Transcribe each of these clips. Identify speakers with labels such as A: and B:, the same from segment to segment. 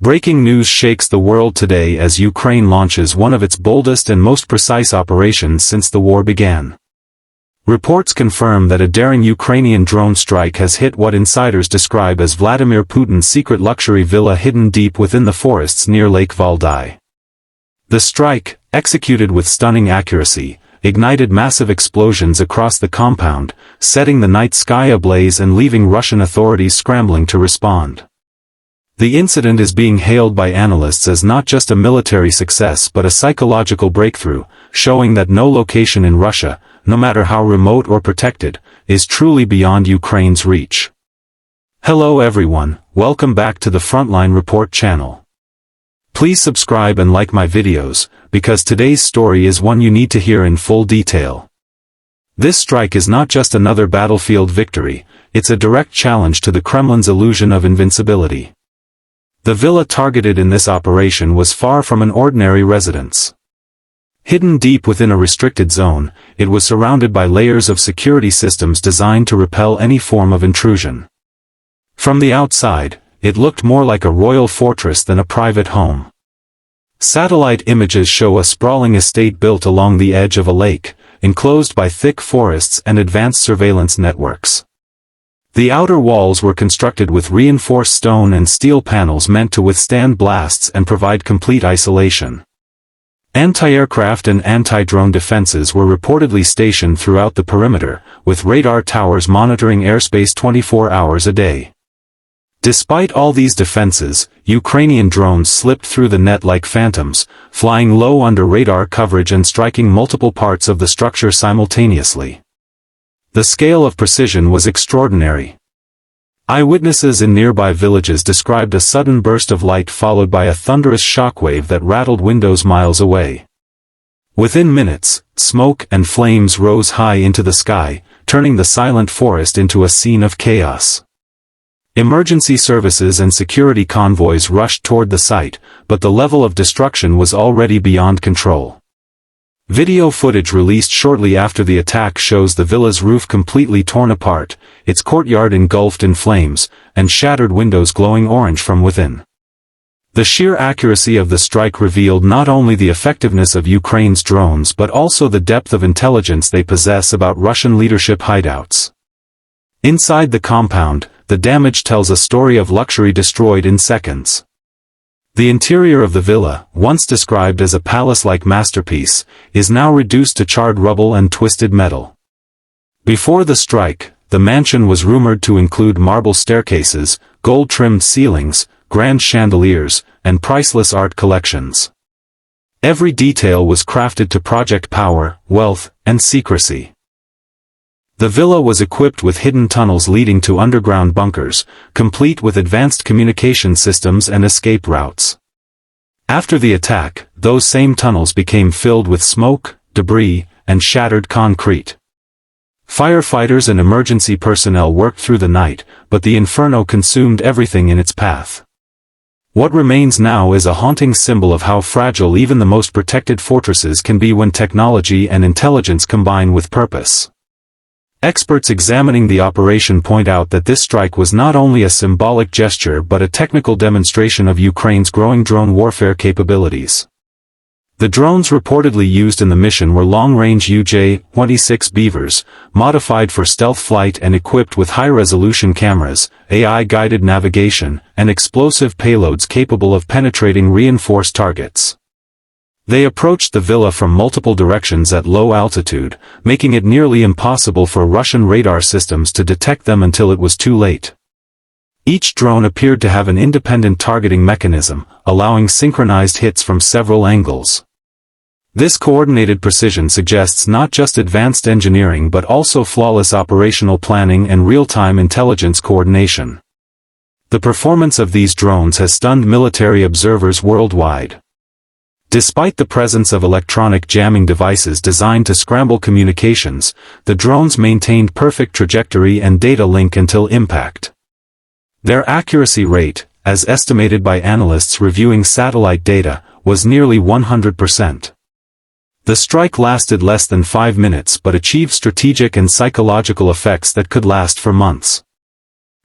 A: Breaking news shakes the world today as Ukraine launches one of its boldest and most precise operations since the war began. Reports confirm that a daring Ukrainian drone strike has hit what insiders describe as Vladimir Putin's secret luxury villa hidden deep within the forests near Lake Valdai. The strike, executed with stunning accuracy, ignited massive explosions across the compound, setting the night sky ablaze and leaving Russian authorities scrambling to respond. The incident is being hailed by analysts as not just a military success but a psychological breakthrough, showing that no location in Russia, no matter how remote or protected, is truly beyond Ukraine's reach. Hello everyone, welcome back to the Frontline Report channel. Please subscribe and like my videos, because today's story is one you need to hear in full detail. This strike is not just another battlefield victory, it's a direct challenge to the Kremlin's illusion of invincibility. The villa targeted in this operation was far from an ordinary residence. Hidden deep within a restricted zone, it was surrounded by layers of security systems designed to repel any form of intrusion. From the outside, it looked more like a royal fortress than a private home. Satellite images show a sprawling estate built along the edge of a lake, enclosed by thick forests and advanced surveillance networks. The outer walls were constructed with reinforced stone and steel panels meant to withstand blasts and provide complete isolation. Anti-aircraft and anti-drone defenses were reportedly stationed throughout the perimeter, with radar towers monitoring airspace 24 hours a day. Despite all these defenses, Ukrainian drones slipped through the net like phantoms, flying low under radar coverage and striking multiple parts of the structure simultaneously. The scale of precision was extraordinary. Eyewitnesses in nearby villages described a sudden burst of light followed by a thunderous shockwave that rattled windows miles away. Within minutes, smoke and flames rose high into the sky, turning the silent forest into a scene of chaos. Emergency services and security convoys rushed toward the site, but the level of destruction was already beyond control. Video footage released shortly after the attack shows the villa's roof completely torn apart, its courtyard engulfed in flames, and shattered windows glowing orange from within. The sheer accuracy of the strike revealed not only the effectiveness of Ukraine's drones but also the depth of intelligence they possess about Russian leadership hideouts. Inside the compound, the damage tells a story of luxury destroyed in seconds. The interior of the villa, once described as a palace-like masterpiece, is now reduced to charred rubble and twisted metal. Before the strike, the mansion was rumored to include marble staircases, gold-trimmed ceilings, grand chandeliers, and priceless art collections. Every detail was crafted to project power, wealth, and secrecy. The villa was equipped with hidden tunnels leading to underground bunkers, complete with advanced communication systems and escape routes. After the attack, those same tunnels became filled with smoke, debris, and shattered concrete. Firefighters and emergency personnel worked through the night, but the inferno consumed everything in its path. What remains now is a haunting symbol of how fragile even the most protected fortresses can be when technology and intelligence combine with purpose. Experts examining the operation point out that this strike was not only a symbolic gesture but a technical demonstration of Ukraine's growing drone warfare capabilities. The drones reportedly used in the mission were long-range UJ-26 Beavers, modified for stealth flight and equipped with high-resolution cameras, AI-guided navigation, and explosive payloads capable of penetrating reinforced targets. They approached the villa from multiple directions at low altitude, making it nearly impossible for Russian radar systems to detect them until it was too late. Each drone appeared to have an independent targeting mechanism, allowing synchronized hits from several angles. This coordinated precision suggests not just advanced engineering but also flawless operational planning and real-time intelligence coordination. The performance of these drones has stunned military observers worldwide. Despite the presence of electronic jamming devices designed to scramble communications, the drones maintained perfect trajectory and data link until impact. Their accuracy rate, as estimated by analysts reviewing satellite data, was nearly 100%. The strike lasted less than 5 minutes but achieved strategic and psychological effects that could last for months.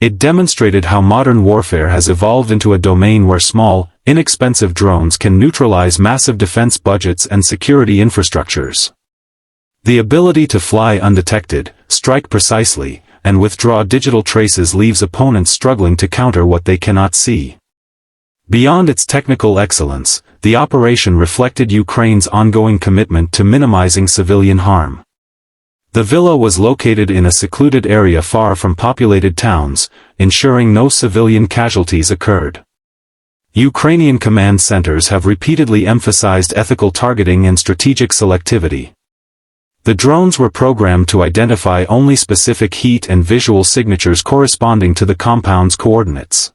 A: It demonstrated how modern warfare has evolved into a domain where small, inexpensive drones can neutralize massive defense budgets and security infrastructures. The ability to fly undetected, strike precisely, and withdraw digital traces leaves opponents struggling to counter what they cannot see. Beyond its technical excellence, the operation reflected Ukraine's ongoing commitment to minimizing civilian harm. The villa was located in a secluded area far from populated towns, ensuring no civilian casualties occurred. Ukrainian command centers have repeatedly emphasized ethical targeting and strategic selectivity. The drones were programmed to identify only specific heat and visual signatures corresponding to the compound's coordinates.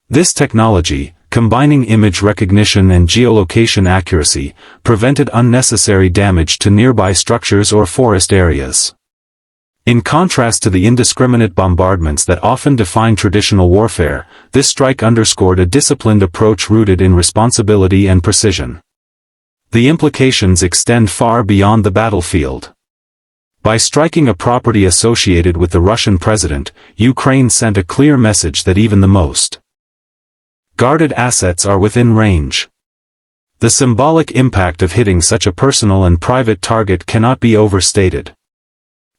A: This technology, combining image recognition and geolocation accuracy, prevented unnecessary damage to nearby structures or forest areas. In contrast to the indiscriminate bombardments that often define traditional warfare, this strike underscored a disciplined approach rooted in responsibility and precision. The implications extend far beyond the battlefield. By striking a property associated with the Russian president, Ukraine sent a clear message that even the most guarded assets are within range. The symbolic impact of hitting such a personal and private target cannot be overstated.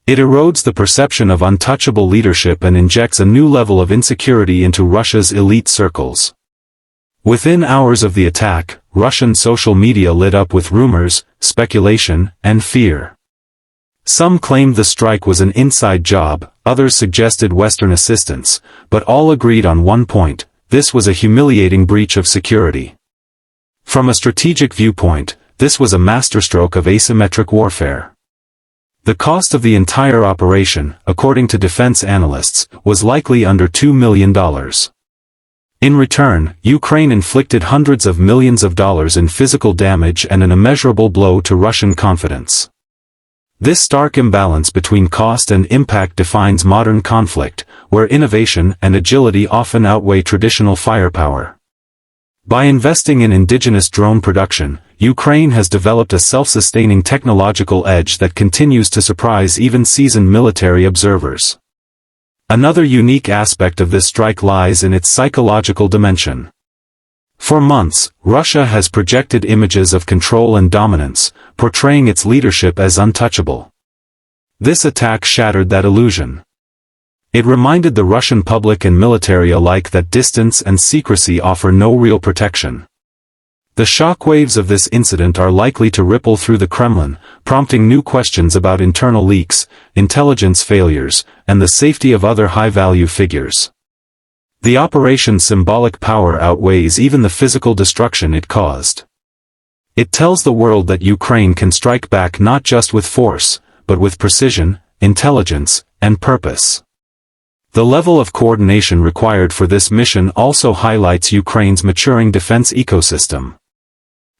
A: It erodes the perception of untouchable leadership and injects a new level of insecurity into Russia's elite circles. Within hours of the attack, Russian social media lit up with rumors, speculation, and fear. Some claimed the strike was an inside job, others suggested Western assistance, but all agreed on one point: this was a humiliating breach of security. From a strategic viewpoint, this was a masterstroke of asymmetric warfare. The cost of the entire operation, according to defense analysts, was likely under $2 million. In return, Ukraine inflicted hundreds of millions of dollars in physical damage and an immeasurable blow to Russian confidence. This stark imbalance between cost and impact defines modern conflict, where innovation and agility often outweigh traditional firepower. By investing in indigenous drone production, Ukraine has developed a self-sustaining technological edge that continues to surprise even seasoned military observers. Another unique aspect of this strike lies in its psychological dimension. For months, Russia has projected images of control and dominance, portraying its leadership as untouchable. This attack shattered that illusion. It reminded the Russian public and military alike that distance and secrecy offer no real protection. The shockwaves of this incident are likely to ripple through the Kremlin, prompting new questions about internal leaks, intelligence failures, and the safety of other high-value figures. The operation's symbolic power outweighs even the physical destruction it caused. It tells the world that Ukraine can strike back not just with force, but with precision, intelligence, and purpose. The level of coordination required for this mission also highlights Ukraine's maturing defense ecosystem.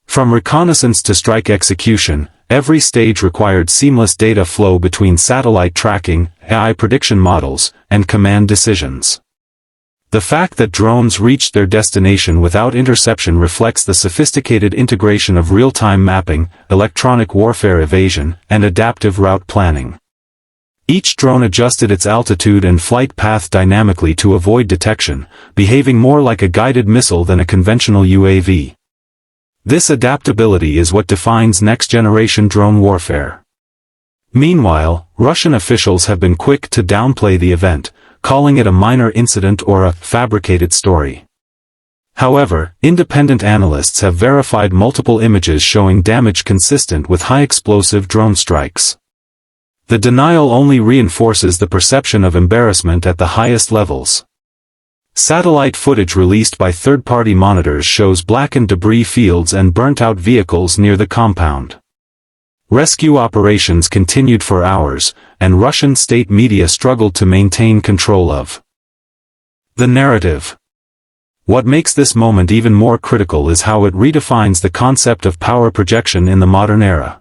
A: From reconnaissance to strike execution, every stage required seamless data flow between satellite tracking, AI prediction models, and command decisions. The fact that drones reached their destination without interception reflects the sophisticated integration of real-time mapping, electronic warfare evasion, and adaptive route planning. Each drone adjusted its altitude and flight path dynamically to avoid detection, behaving more like a guided missile than a conventional UAV. This adaptability is what defines next-generation drone warfare. Meanwhile, Russian officials have been quick to downplay the event, calling it a minor incident or a fabricated story. However, independent analysts have verified multiple images showing damage consistent with high-explosive drone strikes. The denial only reinforces the perception of embarrassment at the highest levels. Satellite footage released by third-party monitors shows blackened debris fields and burnt-out vehicles near the compound. Rescue operations continued for hours, and Russian state media struggled to maintain control of the narrative. What makes this moment even more critical is how it redefines the concept of power projection in the modern era.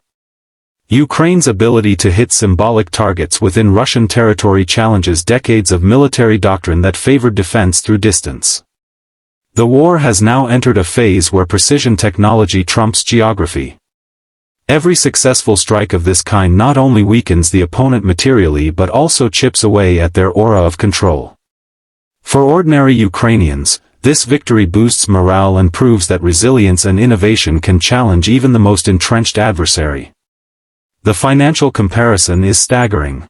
A: Ukraine's ability to hit symbolic targets within Russian territory challenges decades of military doctrine that favored defense through distance. The war has now entered a phase where precision technology trumps geography. Every successful strike of this kind not only weakens the opponent materially but also chips away at their aura of control. For ordinary Ukrainians, this victory boosts morale and proves that resilience and innovation can challenge even the most entrenched adversary. The financial comparison is staggering.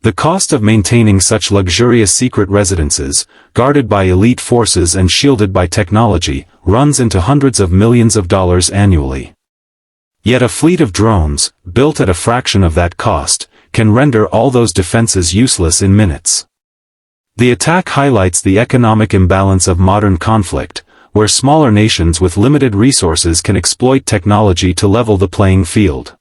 A: The cost of maintaining such luxurious secret residences, guarded by elite forces and shielded by technology, runs into hundreds of millions of dollars annually. Yet a fleet of drones, built at a fraction of that cost, can render all those defenses useless in minutes. The attack highlights the economic imbalance of modern conflict, where smaller nations with limited resources can exploit technology to level the playing field.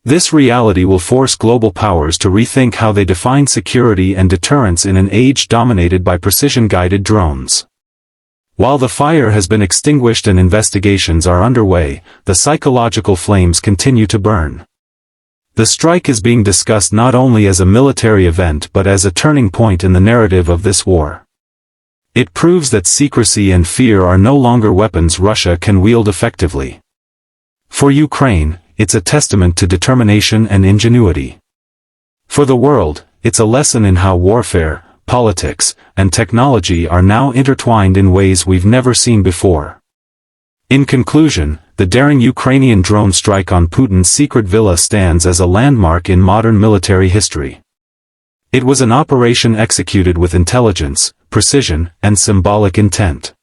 A: This reality will force global powers to rethink how they define security and deterrence in an age dominated by precision-guided drones. While the fire has been extinguished and investigations are underway, the psychological flames continue to burn. The strike is being discussed not only as a military event but as a turning point in the narrative of this war. It proves that secrecy and fear are no longer weapons Russia can wield effectively. For Ukraine, it's a testament to determination and ingenuity. For the world, it's a lesson in how warfare, politics, and technology are now intertwined in ways we've never seen before. In conclusion, the daring Ukrainian drone strike on Putin's secret villa stands as a landmark in modern military history. It was an operation executed with intelligence, precision, and symbolic intent.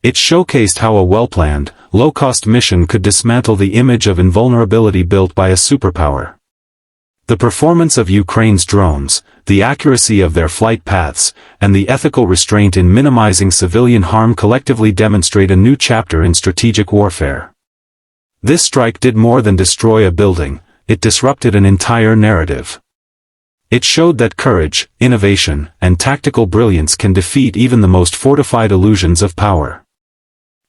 A: It showcased how a well-planned, low-cost mission could dismantle the image of invulnerability built by a superpower. The performance of Ukraine's drones, the accuracy of their flight paths, and the ethical restraint in minimizing civilian harm collectively demonstrate a new chapter in strategic warfare. This strike did more than destroy a building, it disrupted an entire narrative. It showed that courage, innovation, and tactical brilliance can defeat even the most fortified illusions of power.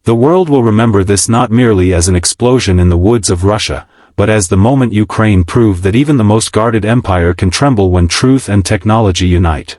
A: The world will remember this not merely as an explosion in the woods of Russia, but as the moment Ukraine proved that even the most guarded empire can tremble when truth and technology unite.